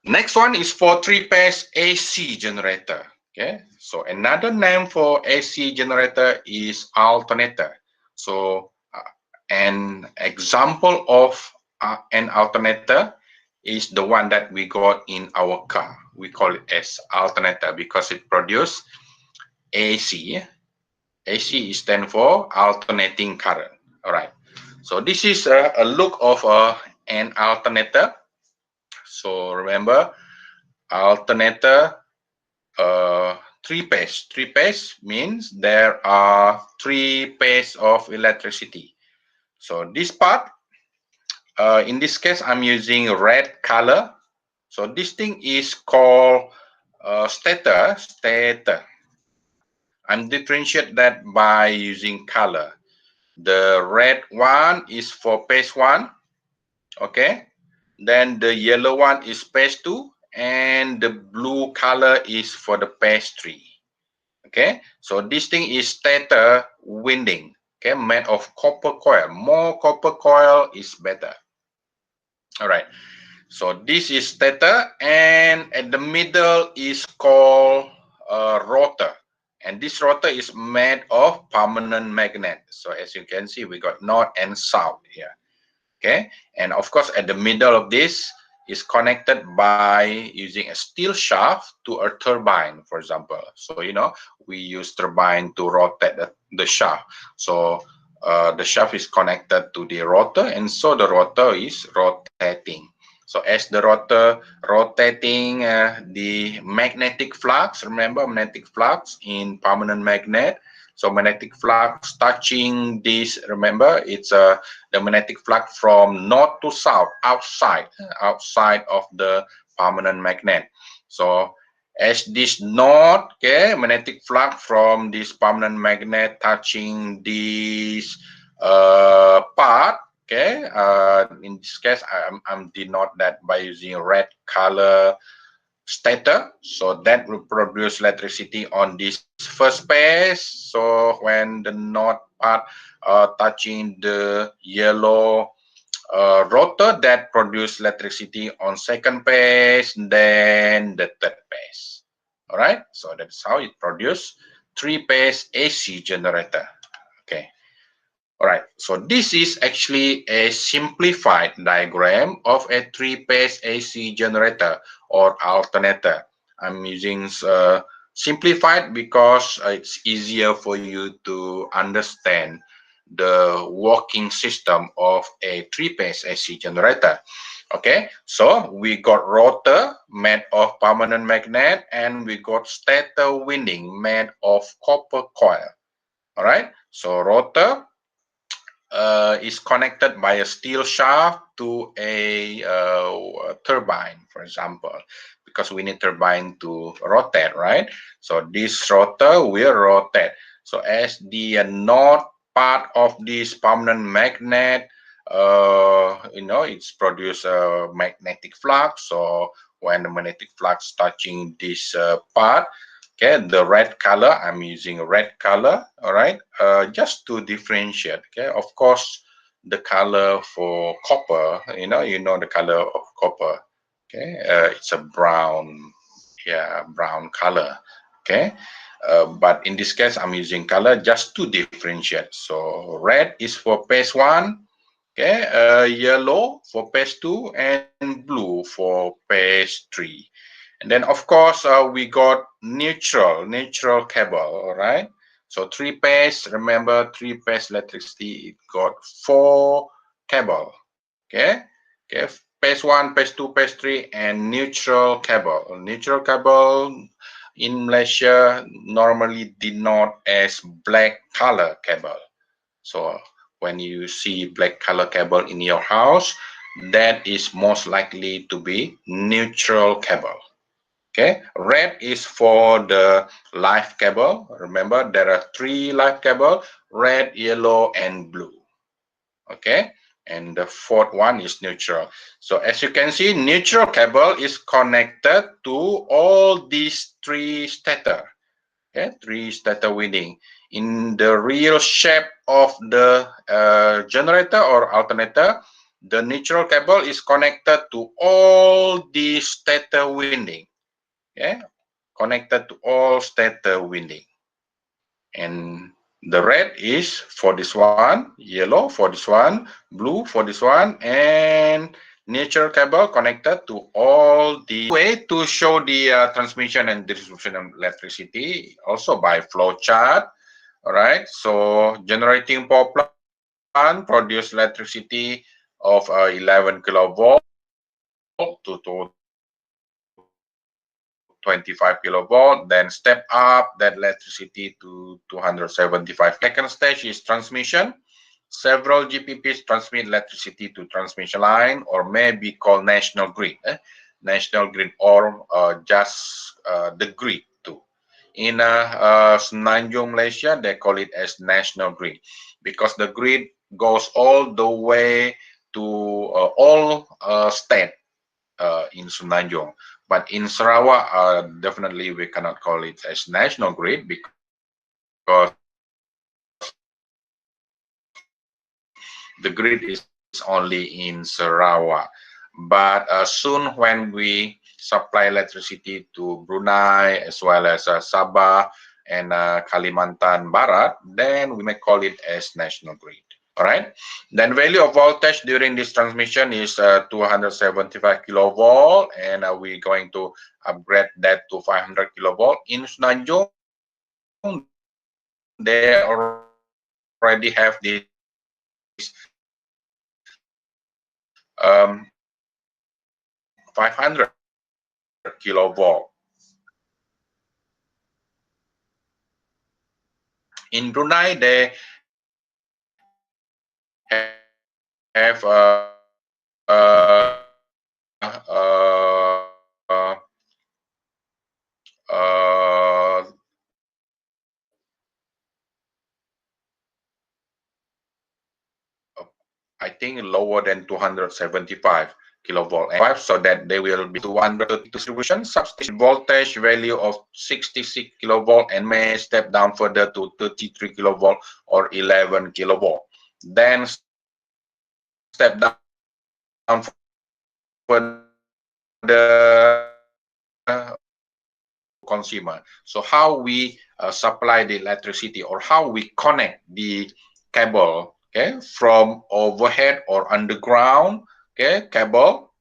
Next one is for three-phase AC generator. Okay, so another name for AC generator is alternator. So an example of an alternator is the one that we got in our car. We call it as alternator because it produces AC. AC stand for alternating current. All right. So this is a look of an alternator. So remember, alternator three-phase. Three-phase means there are three pairs of electricity. So this part, in this case, I'm using red color. So this thing is called stator. Stator. I'm differentiate that by using color. The red one is for phase one. Okay. Then the yellow one is phase two, and the blue color is for the phase three. Okay, so this thing is stator winding, okay, made of copper coil. More copper coil is better. All right, so this is stator, and at the middle is called rotor, and this rotor is made of permanent magnet. So as you can see, we got north and south here. Okay, and of course at the middle of this is connected by using a steel shaft to a turbine, for example. So we use turbine to rotate the shaft. So the shaft is connected to the rotor, and so the rotor is rotating. So as the rotor rotating, the magnetic flux, remember magnetic flux in permanent magnet. So magnetic flux touching this, remember, it's the magnetic flux from north to south, outside of the permanent magnet. So as this north, okay, magnetic flux from this permanent magnet touching this part, okay, in this case, I'm denote that by using red color stator, so that will produce electricity on this first phase. So when the north part touching the yellow rotor, that produce electricity on second phase, then the third phase. All right, so that's how it produce three-phase AC generator. Okay. All right, so this is actually a simplified diagram of a three-phase AC generator or alternator. I'm using simplified because it's easier for you to understand the working system of a three-phase AC generator. Okay, so we got rotor made of permanent magnet, and we got stator winding made of copper coil. All right, so rotor is connected by a steel shaft to a turbine, for example, because we need turbine to rotate, right? So this rotor will rotate. So as the north part of this permanent magnet, it's produce a magnetic flux. So when the magnetic flux touching this part, okay, the red color, I'm using red color, all right, just to differentiate. Okay, of course, the color for copper, the color of copper. Okay, it's a brown, yeah, brown color. Okay, but in this case, I'm using color just to differentiate. So red is for phase one, okay, yellow for phase two, and blue for phase three. And then of course we got neutral cable. All right, so three phase, remember, three phase electricity, it got four cable. Okay, okay, phase one, phase two, phase three, and neutral cable. Neutral cable in Malaysia normally denote as black color cable. So when you see black color cable in your house, that is most likely to be neutral cable. Okay, red is for the live cable. Remember, there are three live cable: red, yellow, and blue. Okay, and the fourth one is neutral. So as you can see, neutral cable is connected to all these three stator. Okay, three stator winding. In the real shape of the generator or alternator, the neutral cable is connected to all the stator winding. Okay, connected to all stator winding. And the red is for this one, yellow for this one, blue for this one, and neutral cable connected to all the way to show the transmission and distribution of electricity, also by flow chart. All right, so generating power plant produce electricity of 11 kilovolt to 25 kilovolt, then step up that electricity to 275. Second stage is transmission. Several GPPs transmit electricity to transmission line, or may be called national grid. National grid, or just the grid too. In Semenanjung, Malaysia, they call it as national grid, because the grid goes all the way to all state in Semenanjung. But in Sarawak, definitely we cannot call it as national grid, because the grid is only in Sarawak. But soon, when we supply electricity to Brunei as well as Sabah and Kalimantan Barat, then we may call it as national grid. All right. Then value of voltage during this transmission is 275 kilovolt, and we're going to upgrade that to 500 kilovolt. In Semenanjung, they already have this 500 kilovolt. In Brunei, they have I think lower than 275 kilovolt, so that they will be 230 distribution. Substation voltage value of 66 kilovolt and may step down further to 33 kilovolt or 11 kilovolt. Then step down further consumer. So how we supply the electricity, or how we connect the cable, okay, from overhead or underground, okay, cable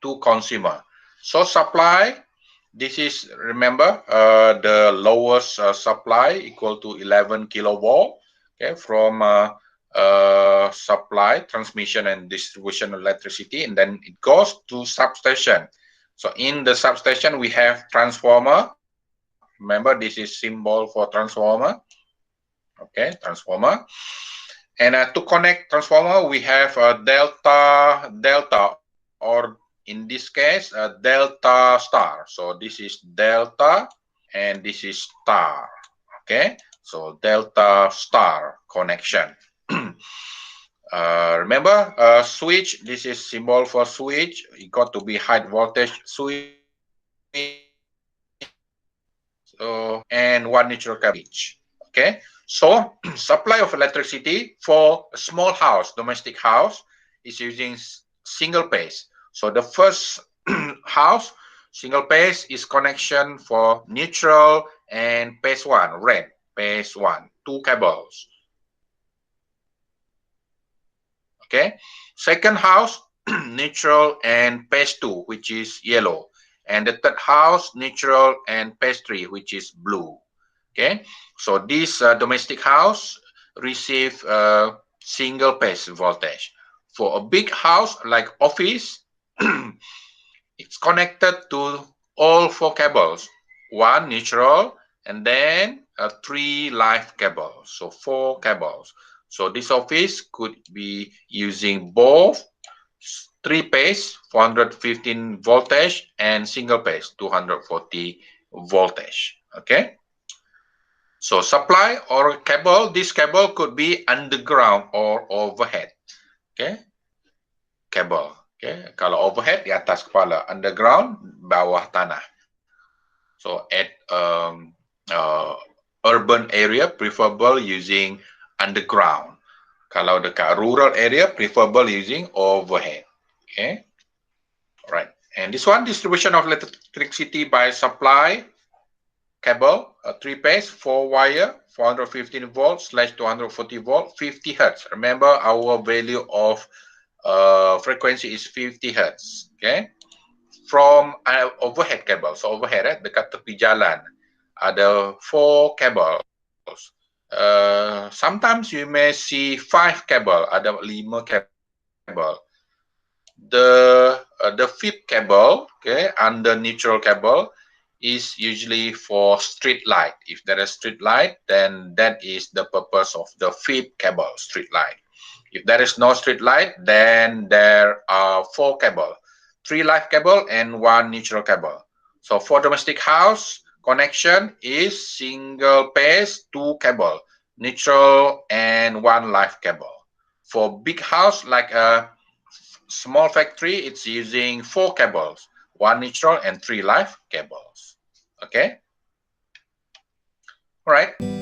to consumer. So supply, this is, remember, the lowest supply equal to 11 kilovolt, okay, from supply, transmission and distribution of electricity, and then it goes to substation. So in the substation, we have transformer. Remember, this is symbol for transformer. Okay, transformer. And to connect transformer, we have a delta, or in this case, a delta star. So this is delta, and this is star. Okay, so delta star connection. Remember, switch, this is symbol for switch. It got to be high voltage switch. So, and one neutral cabbage. Okay, so supply of electricity for a small house, domestic house, is using single phase. So the first house, single phase, is connection for neutral and phase one, red, phase one, two cables. Okay, second house, neutral and phase two, which is yellow. And the third house, neutral and phase three, which is blue. Okay, so this domestic house receive single phase voltage. For a big house like office, it's connected to all four cables, one neutral, and then three live cables, so four cables. So this office could be using both three phase 415 voltage and single phase 240 voltage. Okay, so supply or cable, this cable could be underground or overhead. Okay, cable. Okay, kalau overhead di atas kepala, underground bawah tanah. So at urban area, preferable using underground. Kalau dekat rural area, preferable using overhead. Okay. All right. And this one, distribution of electricity by supply cable, a 3-phase, 4-wire, 415 volts / 240 volt, 50 hertz. Remember, our value of frequency is 50 hertz. Okay. From overhead cable. So overhead, dekat tepi jalan, ada 4 cables. Sometimes you may see 5 cable, ada 5 cable. The 5th cable, okay, under neutral cable, is usually for street light. If there is street light, then that is the purpose of the 5th cable, street light. If there is no street light, then there are 4 cable, 3 live cable and 1 neutral cable. So for domestic house connection is single phase, 2 cable, neutral and 1 live cable. For big house like a small factory, it's using 4 cables, 1 neutral and 3 live cables. Okay. All right.